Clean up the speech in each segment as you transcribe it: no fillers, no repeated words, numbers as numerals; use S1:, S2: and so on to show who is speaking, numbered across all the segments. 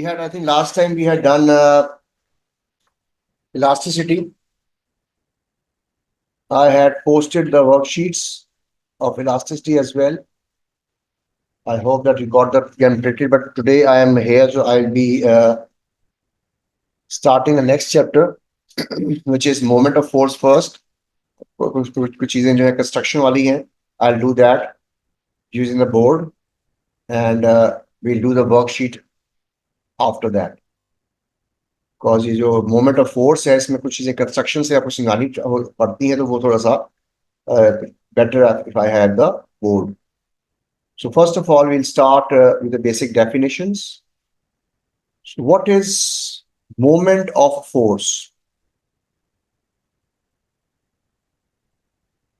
S1: I think last time we had done elasticity. I had posted the worksheets of elasticity as well. I hope that you got that again printed, but today I am here, so I'll be starting the next chapter, which is moment of force first, कुछ चीजें जो है construction वाली हैं. I'll do that using the board, and we'll do the worksheet after that. Because ये जो moment of force है, इसमें कुछ चीजें construction से आपको सिंगानी पड़ती हैं, तो वो थोड़ा सा better if I had the board. So first of all, we'll start with the basic definitions. So what is moment of force?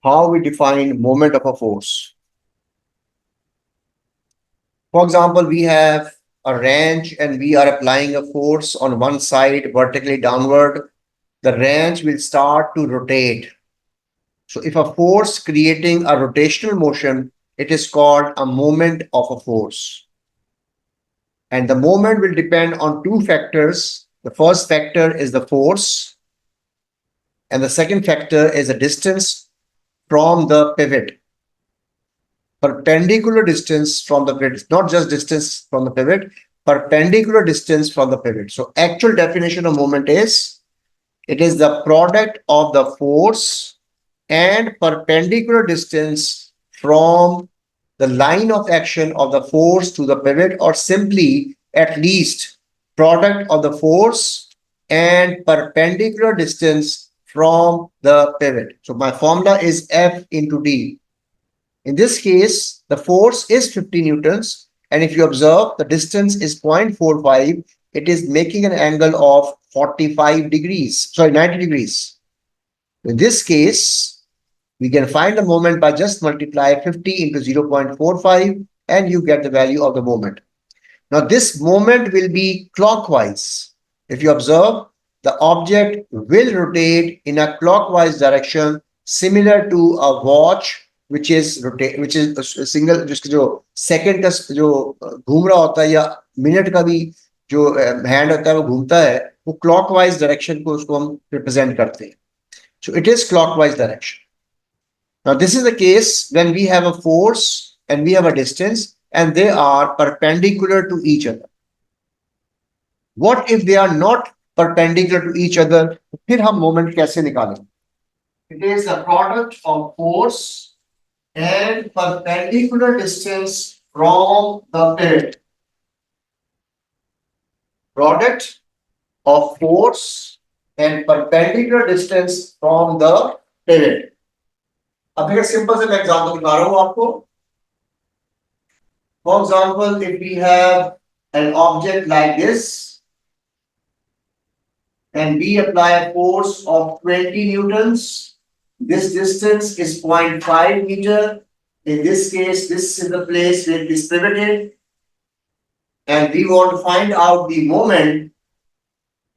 S1: How we define moment of a force? For example, we have a wrench and we are applying a force on one side vertically downward. The wrench will start to rotate. So if a force creating a rotational motion, it is called a moment of a force. And the moment will depend on two factors. The first factor is the force, and the second factor is the distance from the pivot. Perpendicular distance from the pivot, not just distance from the pivot, perpendicular distance from the pivot. So actual definition of moment is, it is the product of the force and perpendicular distance from the line of action of the force to the pivot, or simply at least product of the force and perpendicular distance from the pivot. So my formula is F into D. In this case, the force is 50 newtons, and if you observe, the distance is 0.45. It is making an angle of 45 degrees, 90 degrees. In this case, we can find the moment by just multiply 50 into 0.45, and you get the value of the moment. Now, this moment will be clockwise. If you observe, the object will rotate in a clockwise direction, similar to a watch which is a single, जिसके जो second का जो घूम रहा होता है, या minute का भी जो hand होता है वो घूमता है, वो clockwise direction को उसको हम represent करते हैं. So it is clockwise direction. Now this is the case when we have a force and we have a distance and they are perpendicular to each other. What if they are not perpendicular to each other? फिर हम moment कैसे निकालें? It is the product of force and perpendicular distance from the pivot. Product of force and perpendicular distance from the pivot. अब एक simple से मैं example दिखा रहा हूं आपको. For example, if we have an object like this and we apply a force of 20 newtons, this distance is 0.5 meter. In this case, this is the place where it is pivoted, and we want to find out the moment.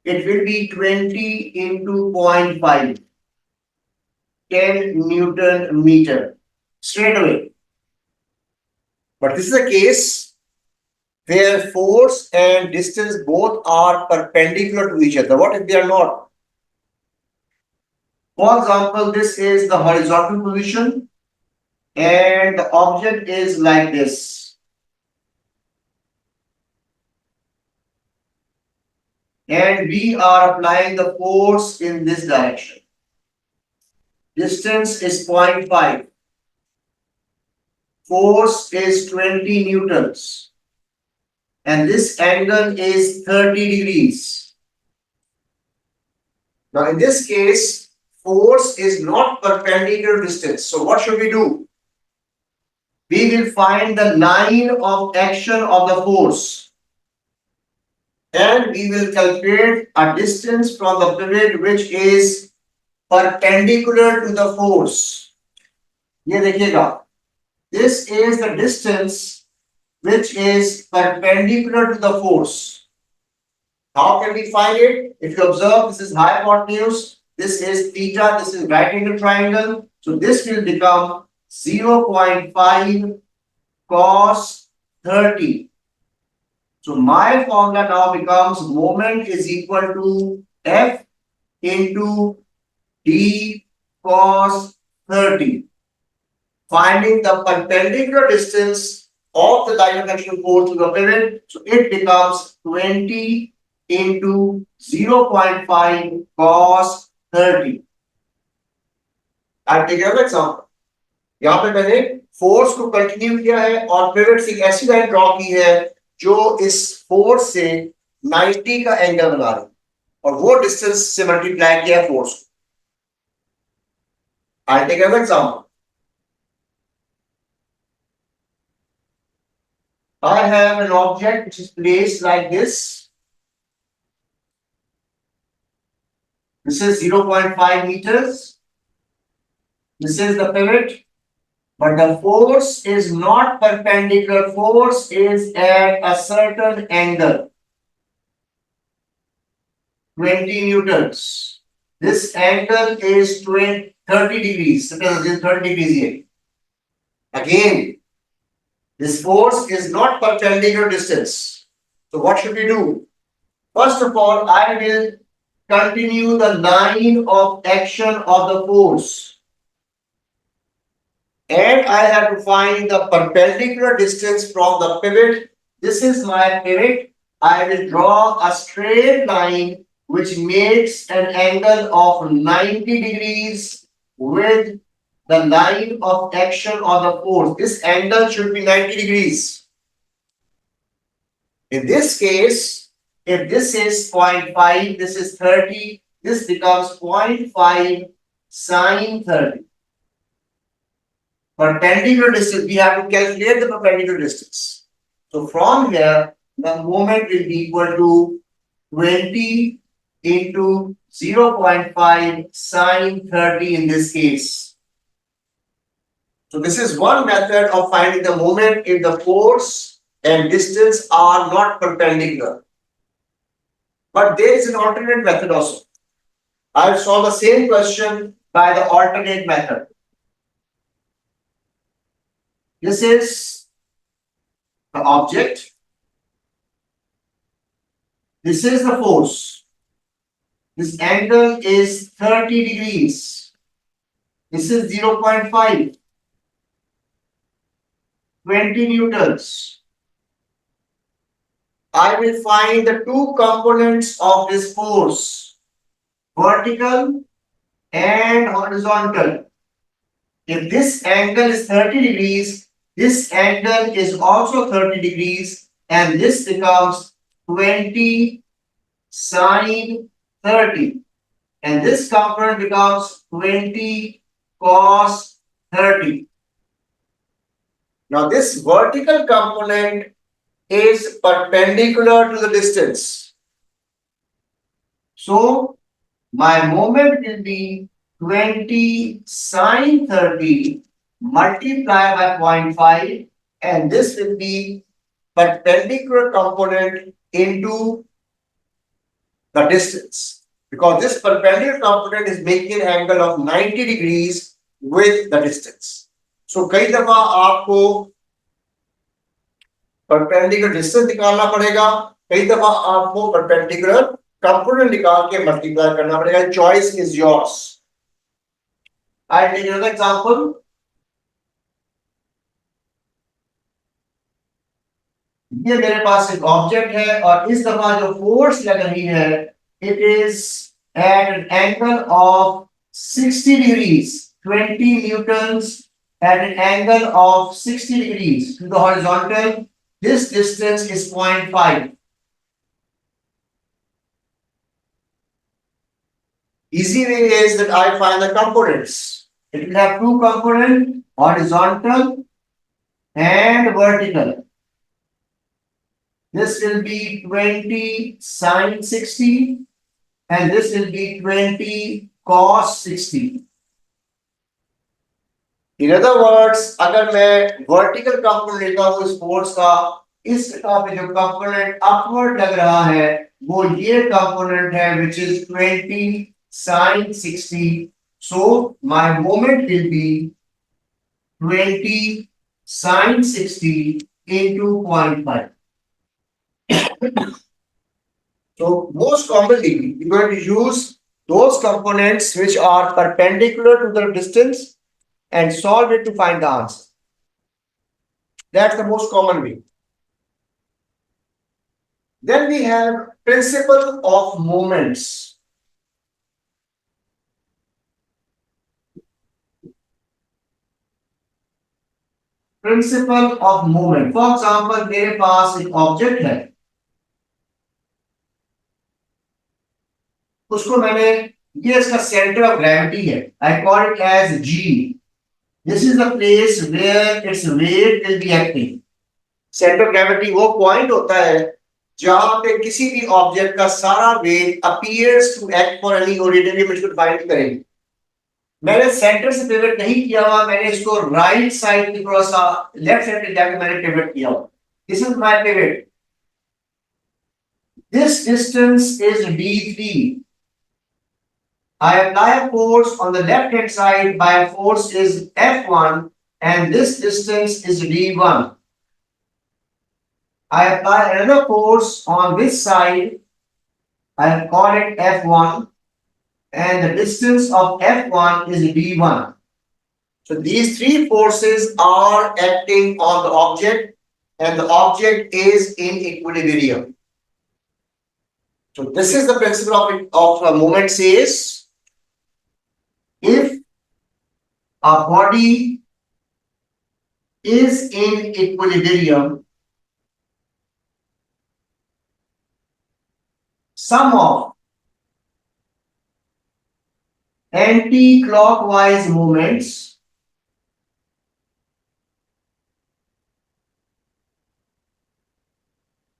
S1: It will be 20 into 0.5. 10 Newton meter straight away. But this is a case where force and distance both are perpendicular to each other. What if they are not? For example, this is the horizontal position and the object is like this. And we are applying the force in this direction. Distance is 0.5. Force is 20 newtons. And this angle is 30 degrees. Now in this case, force is not perpendicular distance. So what should we do? We will find the line of action of the force. And we will calculate a distance from the pivot which is perpendicular to the force. ये देखिएगा. This is the distance which is perpendicular to the force. How can we find it? If you observe, this is hypotenuse, this is theta, this is right angle triangle. So this will become 0.5 cos 30. So my formula now becomes moment is equal to F into D cos 30. Finding the perpendicular distance of the line of action force to the pivot. So it becomes 20 into 0.5 cos 30. I'll take another example. यहाँ पे मैंने force को continue किया है और pivot से एक ऐसी लाइन ड्रॉ की है जो इस फोर्स से 90 का एंगल बना रही है और वो डिस्टेंस से मल्टीप्लाई किया है फोर्स को. I'll take another example. I have an object which is placed like this. This is 0.5 meters. This is the pivot. But the force is not perpendicular. Force is at a certain angle. 20 newtons. This angle is 30 degrees. Suppose this is 30 degrees here. Again, this force is not perpendicular distance. So what should we do? First of all, I will continue the line of action of the force. And I have to find the perpendicular distance from the pivot. This is my pivot. I will draw a straight line which makes an angle of 90 degrees with the line of action of the force. This angle should be 90 degrees. In this case, if this is 0.5, this is 30, this becomes 0.5 sine 30. Perpendicular distance, we have to calculate the perpendicular distance. So from here, the moment will be equal to 20 into 0.5 sine 30 in this case. So this is one method of finding the moment if the force and distance are not perpendicular. But there is an alternate method also. I will solve the same question by the alternate method. This is the object. This is the force. This angle is 30 degrees. This is 0.5. 20 newtons. I will find the two components of this force, vertical and horizontal. If this angle is 30 degrees, this angle is also 30 degrees, and this becomes 20 sine 30. And this component becomes 20 cos 30. Now, this vertical component is perpendicular to the distance. So, my moment will be 20 sine 30 multiplied by 0.5, and this will be perpendicular component into the distance, because this perpendicular component is making an angle of 90 degrees with the distance. So कई दफा आपको perpendicular distance निकालना पड़ेगा, कई दफा आपको perpendicular component निकाल के multiply करना पड़ेगा. Choice is yours. I take another example. ये मेरे पास एक ऑब्जेक्ट है और इस दफा जो फोर्स लग रही है, it is at an angle of 60 degrees, 20 newtons at an angle of 60 degrees to the horizontal. This distance is 0.5. Easy way is that I find the components. It will have two components, horizontal and vertical. This will be 20 sine 60 and this will be 20 cos 60. In other words, अगर मैं vertical component लेता हूँ इस force का, इस जगह पे जो component upward लग रहा है, वो ये component है, which is 20 sine 60. So my moment will be 20 sine 60 into 0.5. So most commonly, we're going to use those components which are perpendicular to the distance and solve it to find the answer. That's the most common way. Then we have principle of moments. Principle of moment. For example, मेरे पास एक object है, उसको मैंने, ये इसका centre of gravity है, I call it as G. This is the place where its weight will be acting. Centre of gravity वो point होता है जहां पे किसी भी ऑब्जेक्ट का सारा weight appears to act for any ordinary method find करेंगे. मैंने सेंटर से पिवट नहीं किया हुआ, मैंने इसको राइट साइड की थोड़ा सा लेफ्ट साइड पे जाकर मैंने पिवट किया हुआ. This is my pivot. This distance is d3. I apply a force on the left hand side by a force is F1 and this distance is d1. I apply another force on this side, I call it F1 and the distance of F1 is d1. So these three forces are acting on the object and the object is in equilibrium. So this is the principle of moment says, if a body is in equilibrium, sum of anti-clockwise movements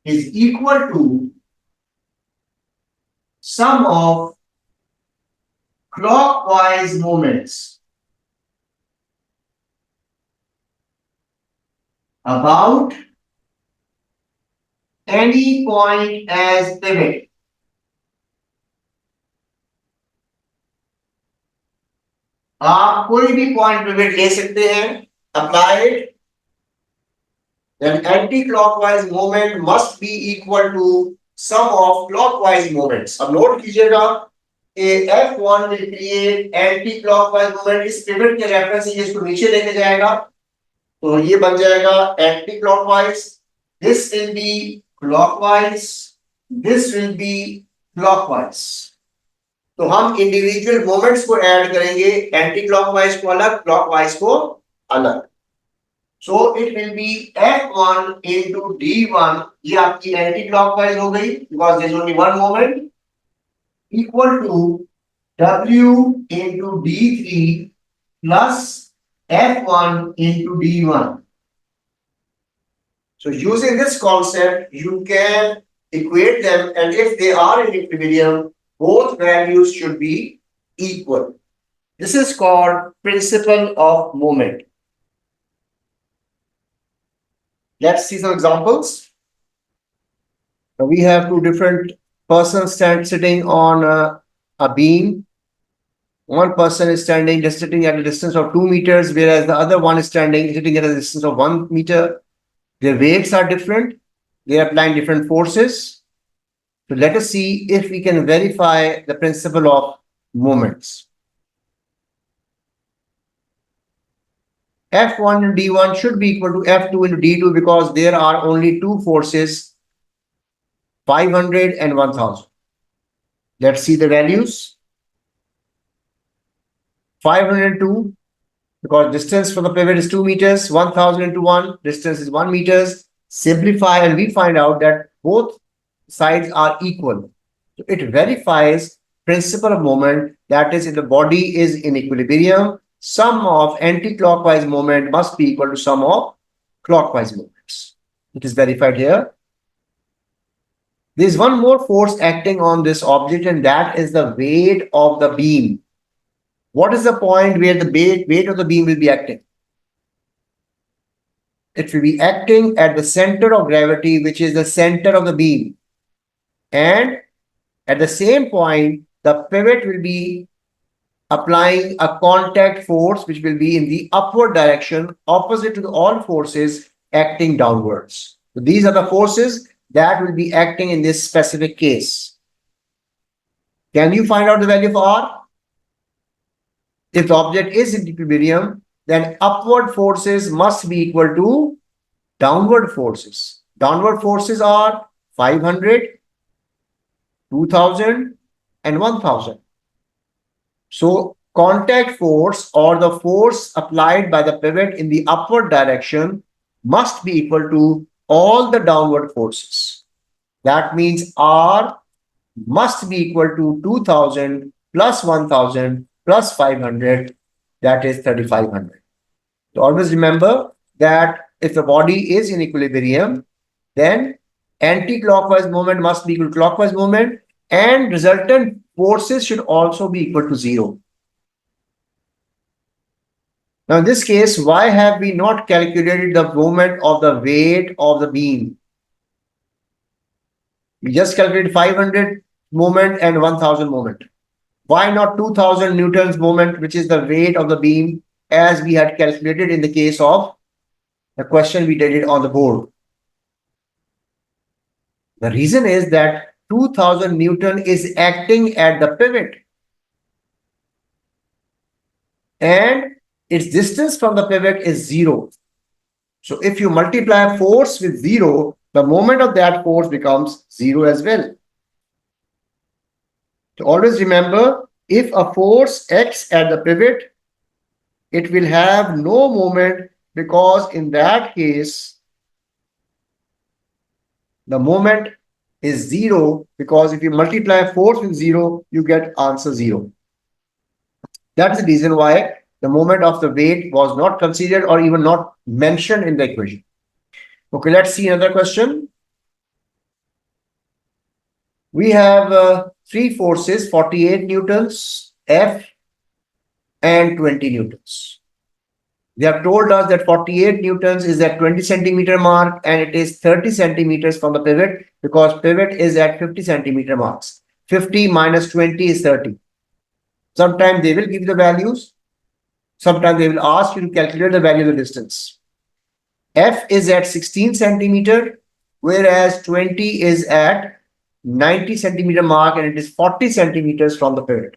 S1: is equal to sum of clockwise movements about any point as pivot. आप कोई भी point pivot ले सकते हैं, apply it, then anti-clockwise movement must be equal to sum of clockwise movements. अब note कीजिएगा, F1 will create anti-clockwise movement. इस pivot के रेफरेंस से इसको नीचे लेके जाएगा, तो ये बन जाएगा anti-clockwise. This will be clockwise. This will be clockwise. तो हम इंडिविजुअल मोमेंट्स को ऐड करेंगे, एंटी क्लॉकवाइज को अलग, क्लॉकवाइज को अलग. So it will be F1 into D1. ये आपकी एंटी क्लॉकवाइज हो गई because there is only one moment, equal to W into D3 plus F1 into D1. So using this concept, you can equate them, and if they are in equilibrium, both values should be equal. This is called principle of moment. Let's see some examples. Now we have two different persons sitting on a beam. One person is sitting at a distance of 2 meters, whereas the other one is sitting at a distance of 1 meter. Their weights are different. They are applying different forces. So let us see if we can verify the principle of moments. F1 and D1 should be equal to F2 into D2 because there are only two forces, 500 and 1000. Let's see the values. 502 because distance from the pivot is 2 meters, 1000 into 1, distance is 1 meters. Simplify and we find out that both sides are equal. So it verifies principle of moment, that is, if the body is in equilibrium, sum of anti-clockwise moment must be equal to sum of clockwise moments. It is verified here. There is one more force acting on this object, and that is the weight of the beam. What is the point where the weight of the beam will be acting? It will be acting at the center of gravity, which is the center of the beam. And at the same point, the pivot will be applying a contact force, which will be in the upward direction, opposite to all forces acting downwards. So these are the forces that will be acting in this specific case. Can you find out the value of R? If the object is in equilibrium, then upward forces must be equal to downward forces. Downward forces are 500, 2000, and 1000. So contact force or the force applied by the pivot in the upward direction must be equal to all the downward forces. That means R must be equal to 2000 plus 1000 plus 500, that is 3500. So always remember that if the body is in equilibrium, then anti-clockwise movement must be equal to clockwise movement, and resultant forces should also be equal to zero. Now in this case, why have we not calculated the moment of the weight of the beam? We just calculated 500 moment and 1000 moment. Why not 2000 newtons moment, which is the weight of the beam, as we had calculated in the case of the question we did it on the board? The reason is that 2000 Newton is acting at the pivot, and its distance from the pivot is zero. So if you multiply force with zero, the moment of that force becomes zero as well. So always remember, if a force acts at the pivot, it will have no moment, because in that case, the moment is zero, because if you multiply force with zero, you get answer zero. That's the reason why the moment of the weight was not considered or even not mentioned in the equation. Okay, let's see another question. We have three forces, 48 newtons, F, and 20 newtons. They have told us that 48 newtons is at 20 centimeter mark, and it is 30 centimeters from the pivot, because pivot is at 50 centimeter marks. 50 minus 20 is 30. Sometimes they will give the values. Sometimes they will ask you to calculate the value of the distance. F is at 16 centimeter, whereas 20 is at 90 centimeter mark, and it is 40 centimeters from the pivot.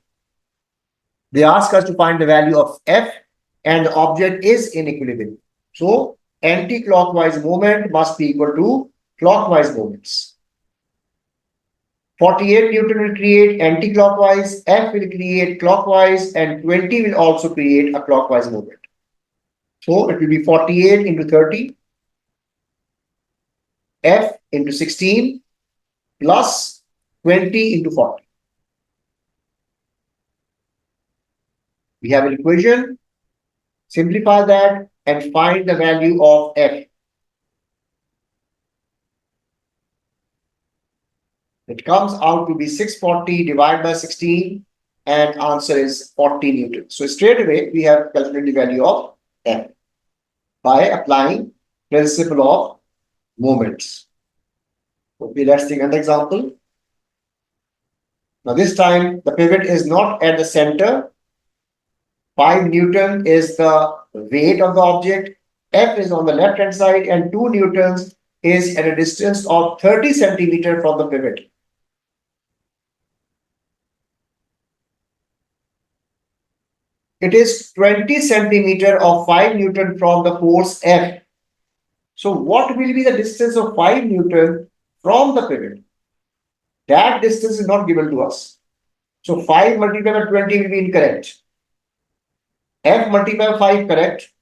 S1: They ask us to find the value of F, and the object is in equilibrium. So anti-clockwise movement must be equal to clockwise movements. 48 Newton will create anti-clockwise, F will create clockwise, and 20 will also create a clockwise movement. So it will be 48 into 30, F into 16, plus 20 into 40. We have an equation. Simplify that and find the value of F. It comes out to be 640 divided by 16, and answer is 40 newtons. So straight away, we have calculated the value of F by applying principle of moments. Okay, let's take another example. Now this time, the pivot is not at the center. 5 Newton is the weight of the object. F is on the left hand side, and 2 newtons is at a distance of 30 centimeters from the pivot. It is 20 centimeters of 5 Newton from the force F. So what will be the distance of 5 Newton from the pivot? That distance is not given to us. So 5 multiplied by 20 will be incorrect. F multiplied by 5 correct.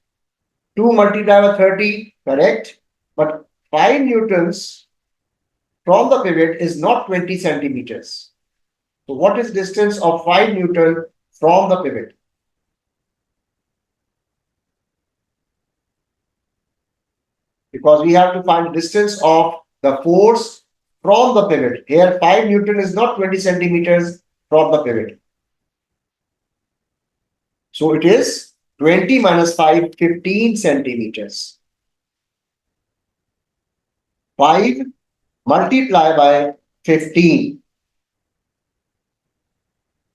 S1: 2 multiplied by 30 correct. But 5 newtons from the pivot is not 20 centimeters. So what is distance of 5 Newton from the pivot? Because we have to find the distance of the force from the pivot. Here 5 Newton is not 20 centimeters from the pivot. So it is 20 minus 5, 15 centimeters. 5 multiplied by 15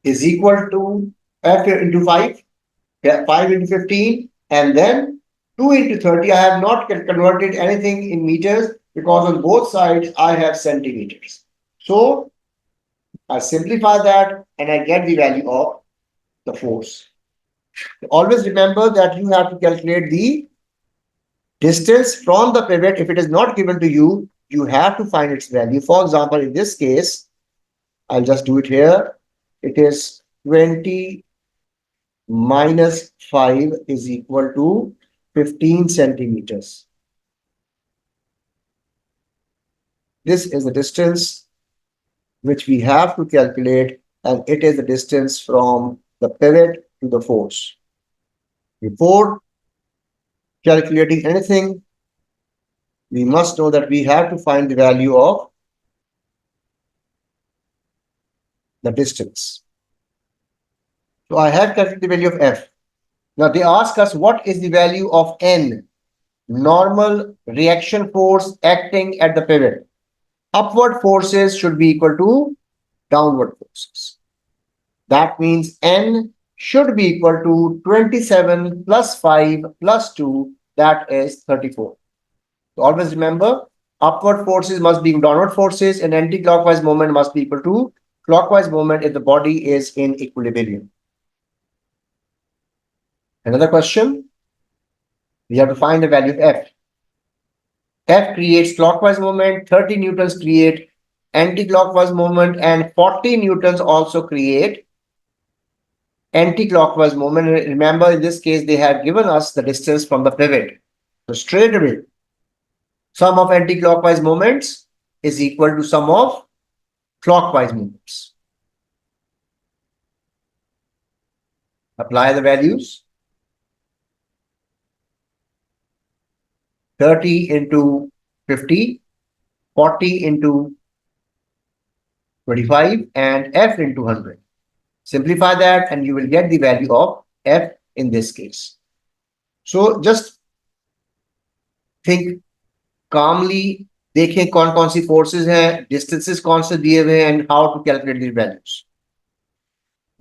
S1: is equal to F into 5, 5 into 15, and then 2 into 30. I have not converted anything in meters, because on both sides I have centimeters. So I simplify that and I get the value of the force. Always remember that you have to calculate the distance from the pivot. If it is not given to you, you have to find its value. For example, in this case, I'll just do it here. It is 20 minus 5 is equal to 15 centimeters. This is the distance which we have to calculate, and it is the distance from the pivot to the force. Before calculating anything, we must know that we have to find the value of the distance. So I have calculated the value of F. Now they ask us what is the value of N, normal reaction force acting at the pivot. Upward forces should be equal to downward forces. That means N should be equal to 27 plus 5 plus 2, that is 34. So always remember, upward forces must be downward forces and anti-clockwise moment must be equal to clockwise moment if the body is in equilibrium. Another question, we have to find the value of F. F creates clockwise moment, 30 newtons create anti-clockwise moment, and 40 newtons also create anti-clockwise moment. Remember, in this case, they have given us the distance from the pivot. So straight away, sum of anti-clockwise moments is equal to sum of clockwise moments. Apply the values. 30 into 50, 40 into 25, and F into 100. Simplify that and you will get the value of F in this case. So just think calmly, देखें कौन कौन सी forces हैं, distances कौन से दिए हुए हैं, and how to calculate these values.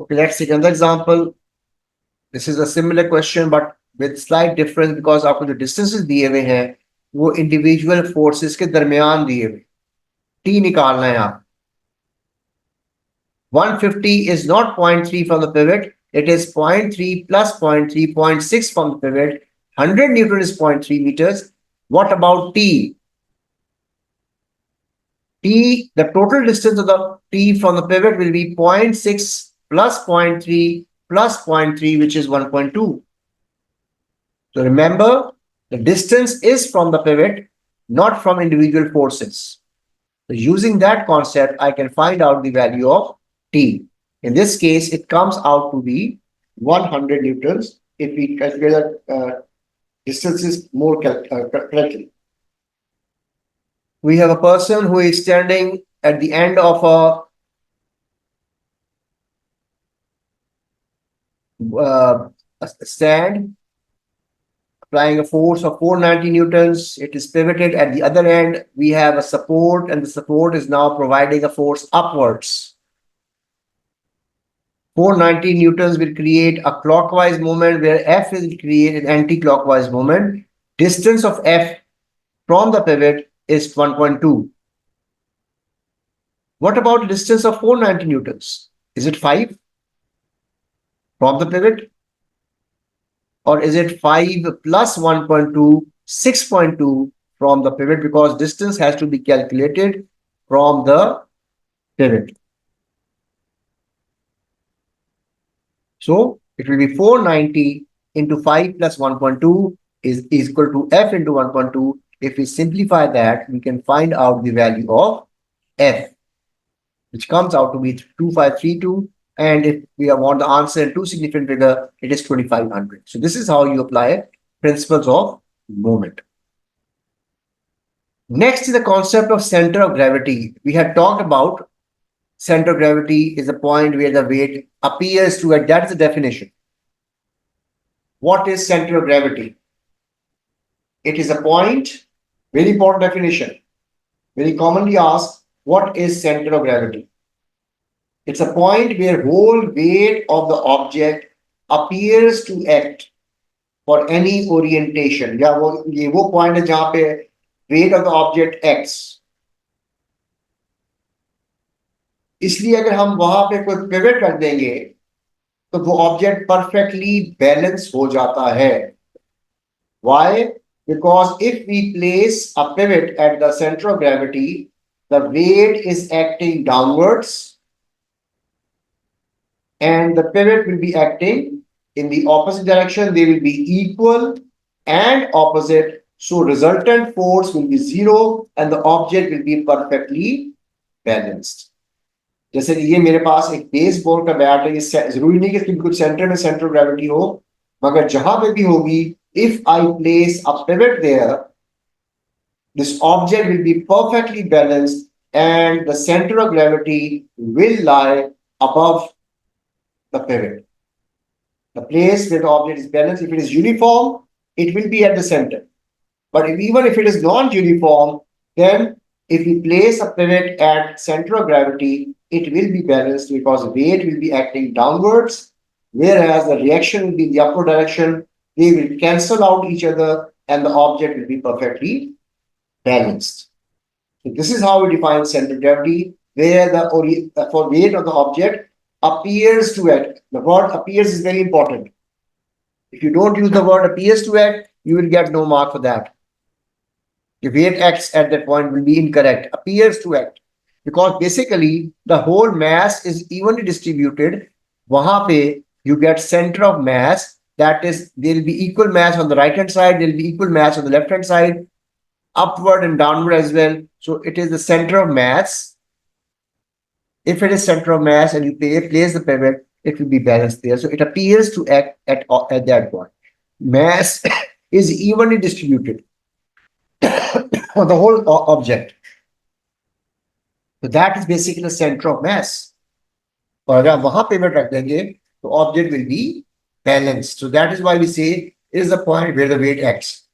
S1: Okay, let's take another example. This is a similar question but with slight difference because आपको जो distances दिए हुए हैं वो individual forces के दरमियान दिए हुए. T निकालना है आप. 150 is not 0.3 from the pivot. It is 0.3 plus 0.3, 0.6 from the pivot. 100 Newton is 0.3 meters. What about T? T, the total distance of the T from the pivot will be 0.6 plus 0.3 plus 0.3, which is 1.2. So remember, the distance is from the pivot, not from individual forces. So using that concept, I can find out the value of T. In this case, it comes out to be 100 newtons if we calculate distances more correctly. We have a person who is standing at the end of a stand, applying a force of 490 newtons. It is pivoted at the other end. We have a support, and the support is now providing a force upwards. 490 newtons will create a clockwise moment where F will create an anti-clockwise moment. Distance of F from the pivot is 1.2. What about the distance of 490 newtons? Is it 5 from the pivot? Or is it 5 plus 1.2, 6.2 from the pivot, because distance has to be calculated from the pivot. So it will be 490 into 5 plus 1.2 is equal to F into 1.2. If we simplify that, we can find out the value of F, which comes out to be 2532. And if we want the answer in two significant figure, it is 2500. So this is how you apply principles of moment. Next is the concept of center of gravity. We had talked about center of gravity is a point where the weight appears to, and that's the definition. What is center of gravity? It is a point, very important definition, very commonly asked, what is center of gravity? It's a point where whole weight of the object appears to act for any orientation. या वो point है जहाँ पे weight of the object x. इसलिए अगर हम वहां पे कोई पिवट रख देंगे तो वो ऑब्जेक्ट परफेक्टली बैलेंस हो जाता है. Why? Because if we place a pivot at the center of gravity, the weight is acting downwards and the pivot will be acting in the opposite direction. They will be equal and opposite. So resultant force will be zero and the object will be perfectly balanced. जैसे ये मेरे पास एक baseball का bat है, ये जरूरी नहीं कि इसके बिल्कुल सेंटर में सेंटर ग्रेविटी हो, मगर जहां पे भी होगी, if I place a pivot there, this object will be perfectly balanced and the center of gravity will lie above the pivot. The place where the object is balanced, if it is uniform, it will be at the center. But even if it is non-uniform, then if we place a pivot at center of gravity, it will be balanced because weight will be acting downwards, whereas the reaction will be in the upward direction. They will cancel out each other and the object will be perfectly balanced. So this is how we define center of gravity, where the for weight of the object appears to act. The word appears is very important. If you don't use the word appears to act, you will get no mark for that. The weight acts at that point will be incorrect. Appears to act. Because basically the whole mass is evenly distributed. Wahan pe you get center of mass. That is, there will be equal mass on the right hand side, there will be equal mass on the left hand side, upward and downward as well. So it is the center of mass. If it is center of mass and you place the pivot, it will be balanced there. So it appears to act at that point. Mass is evenly distributed for the whole object. So that is basically the center of mass. और अगर वहां pivot रख देंगे तो object will be balanced. So that is why we say it is the point where the weight acts.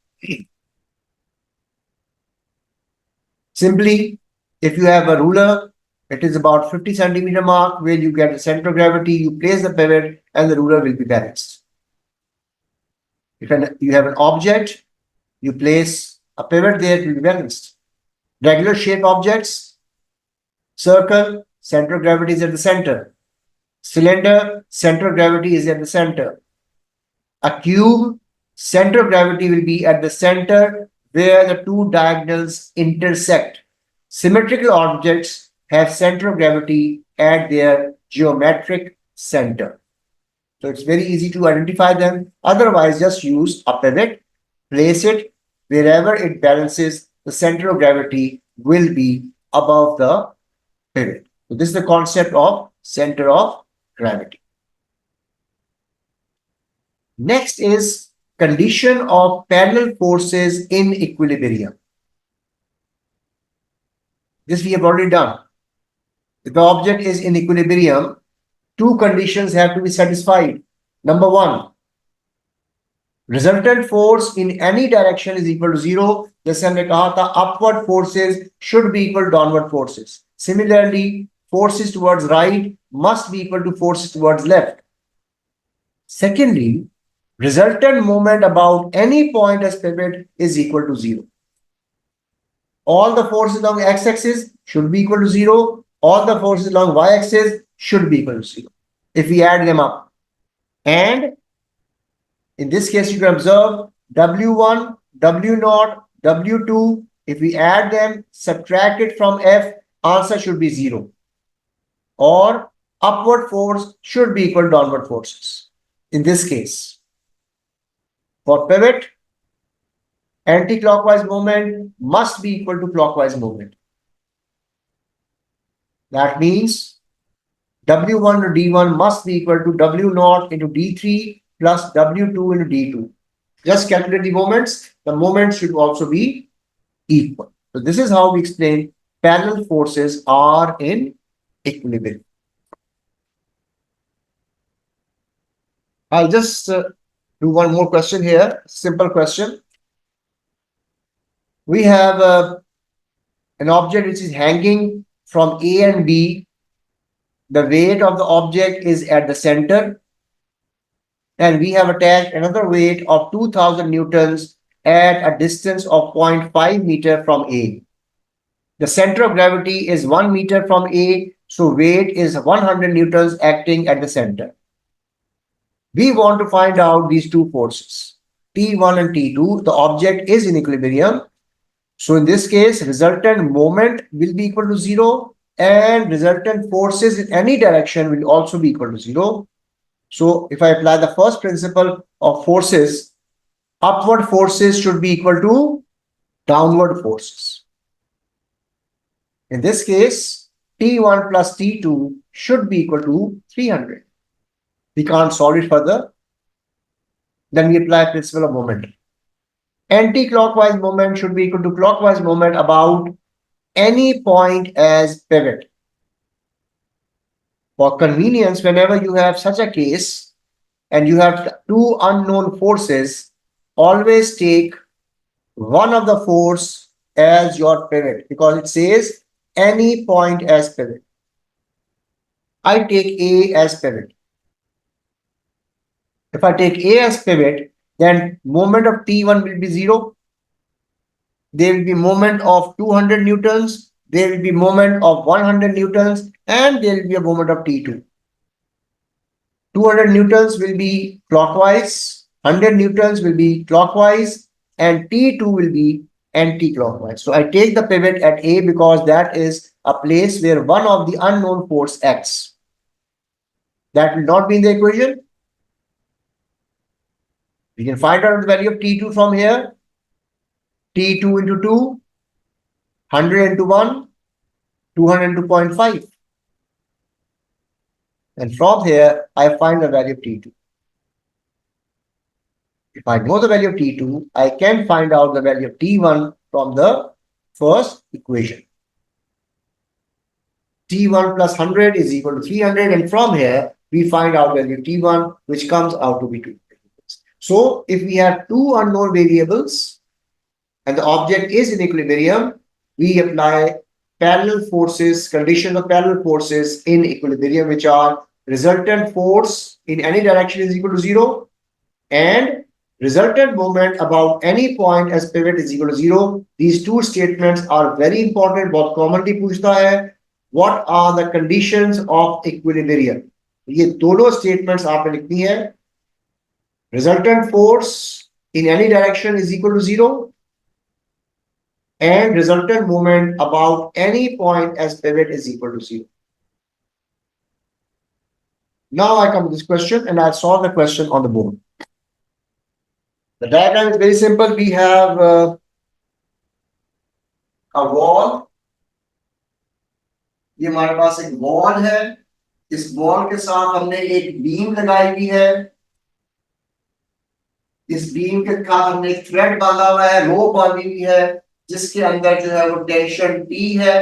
S1: Simply, if you have a ruler, it is about 50 centimeter mark where you get the center of gravity, you place the pivot and the ruler will be balanced. If you have an object, you place a pivot there, it will be balanced. Regular shape objects, circle, center of gravity is at the center. Cylinder, center of gravity is at the center. A cube, center of gravity will be at the center where the two diagonals intersect. Symmetrical objects have center of gravity at their geometric center. So it's very easy to identify them. Otherwise, just use a pivot, place it wherever it balances, the center of gravity will be above the pivot. So this is the concept of center of gravity. Next is condition of parallel forces in equilibrium. This we have already done. If the object is in equilibrium, two conditions have to be satisfied. Number one, resultant force in any direction is equal to zero. जैसे हमने कहा था, upward forces should be equal to downward forces. Similarly, forces towards right must be equal to forces towards left. Secondly, resultant moment about any point as pivot is equal to zero. All the forces along x-axis should be equal to zero. All the forces along y-axis should be equal to zero if we add them up. And in this case, you can observe W1, W0, W2. If we add them, subtract it from F, answer should be zero. Or upward force should be equal to downward forces. In this case, for pivot, anti-clockwise movement must be equal to clockwise movement. That means W1 to D1 must be equal to W0 into D3 plus W2 into D2. Just calculate the moments. The moments should also be equal. So this is how we explain parallel forces are in equilibrium. I'll just do one more question here. Simple question. We have an object which is hanging from A and B. The weight of the object is at the center. And we have attached another weight of 2000 newtons at a distance of 0.5 meter from A. The center of gravity is 1 meter from A, so weight is 100 newtons acting at the center. We want to find out these two forces, T1 and T2. The object is in equilibrium. So in this case, resultant moment will be equal to 0 and resultant forces in any direction will also be equal to 0. So if I apply the first principle of forces, upward forces should be equal to downward forces. In this case, T1 plus T2 should be equal to 300. We can't solve it further. Then we apply principle of momentum. Anti-clockwise moment should be equal to clockwise moment about any point as pivot. For convenience, whenever you have such a case and you have two unknown forces, always take one of the force as your pivot because it says any point as pivot. I take A as pivot. If I take A as pivot, then moment of T1 will be 0. There will be moment of 200 newtons. There will be moment of 100 newtons and there will be a moment of T2. 200 newtons will be clockwise, 100 newtons will be clockwise and T2 will be anti-clockwise. So I take the pivot at A because that is a place where one of the unknown force acts. That will not be in the equation. We can find out the value of T2 from here. T2 into 2, 100 into 1, 200 into 0.5. And from here, I find the value of T2. If I know the value of T2, I can find out the value of T1 from the first equation. T1 plus 100 is equal to 300. And from here, we find out the value of T1, which comes out to be 2. So if we have two unknown variables and the object is in equilibrium, we apply parallel forces, conditions of parallel forces in equilibrium, which are resultant force in any direction is equal to 0 and resultant moment about any point as pivot is equal to 0. These two statements are very important. बहुत commonly पूछता है, what are the conditions of equilibrium? ये दोनों statements आपने लिखनी है. Resultant force in any direction is equal to 0 and resultant moment about any point as pivot is equal to 0. Now I come to this question and I'll solve the question on the board. The diagram is very simple. We have a wall. ये हमारे पास एक wall है. इस wall के साथ हमने एक beam लगाई हुई है. इस बीम के साथ हमने एक थ्रेड बांधा हुआ है, रोप बांधी हुई है, जिसके अंदर जो है वो टेंशन T है.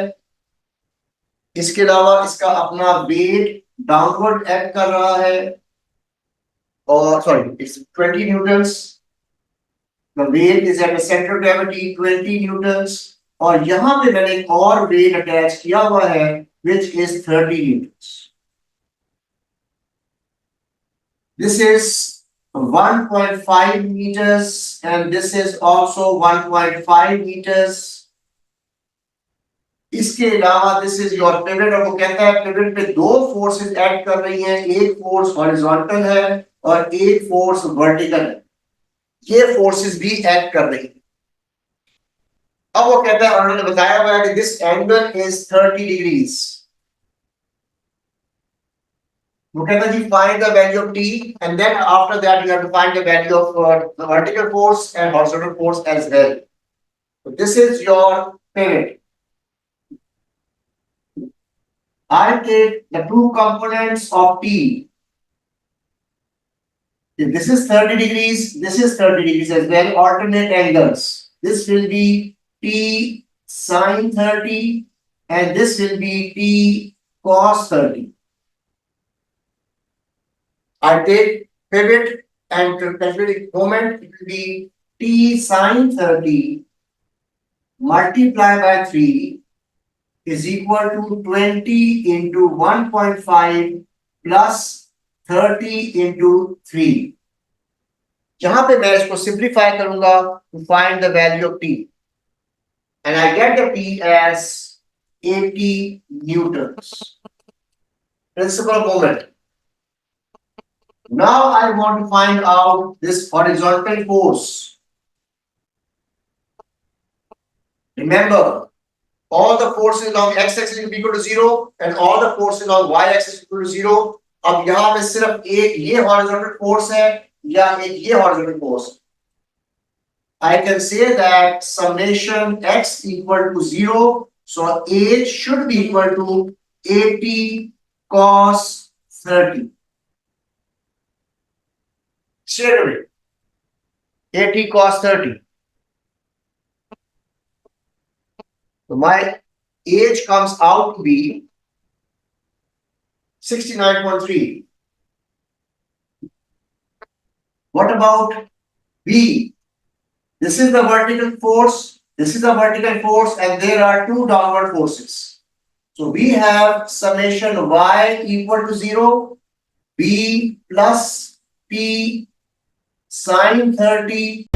S1: इसके अलावा इसका अपना वेट डाउनवर्ड एक्ट कर रहा है और sorry it's 20 Newton's. The weight is at the center of gravity 20 newtons और यहां पे मैंने एक और वेट अटैच किया हुआ है which is 30 newtons. This is 1.5 meters and this is also 1.5 meters. इसके अलावा this is your pivot और वो कहता है pivot पे दो forces एक्ट कर रही हैं. एक force horizontal है और एक force vertical है. ये फोर्सेस भी एक्ट कर रही है. अब वो कहता है उन्होंने बताया हुआ है कि दिस एंगल इज 30 डिग्रीज. वो कहता है जी find the value of T and then after that you have to find the value of the vertical force and horizontal force as well. So this is your pivot. I take the two components of T. If this is 30 degrees, this is 30 degrees as well, alternate angles. This will be T sine 30 and this will be T cos 30. I take pivot and to calculate moment, it will be T sine 30 multiplied by 3 is equal to 20 into 1.5 plus 30 into 3. जहां पे मैं इसको simplify करूंगा to find the value of T and I get the T as 80 newtons. Principal moment. Now I want to find out this horizontal force. Remember, all the forces along x-axis will be equal to 0 and all the forces along y-axis equal to 0. अब यहां पे सिर्फ एक ये horizontal force है या एक ये horizontal force. I can say that summation x equal to 0. So H should be equal to 80 cos 30. Straight away. 80 cos 30. So my H comes out to be 69.3. What about B? This is the vertical force, this is the vertical force, and there are two downward forces. So we have summation y equal to 0, B plus P sine 30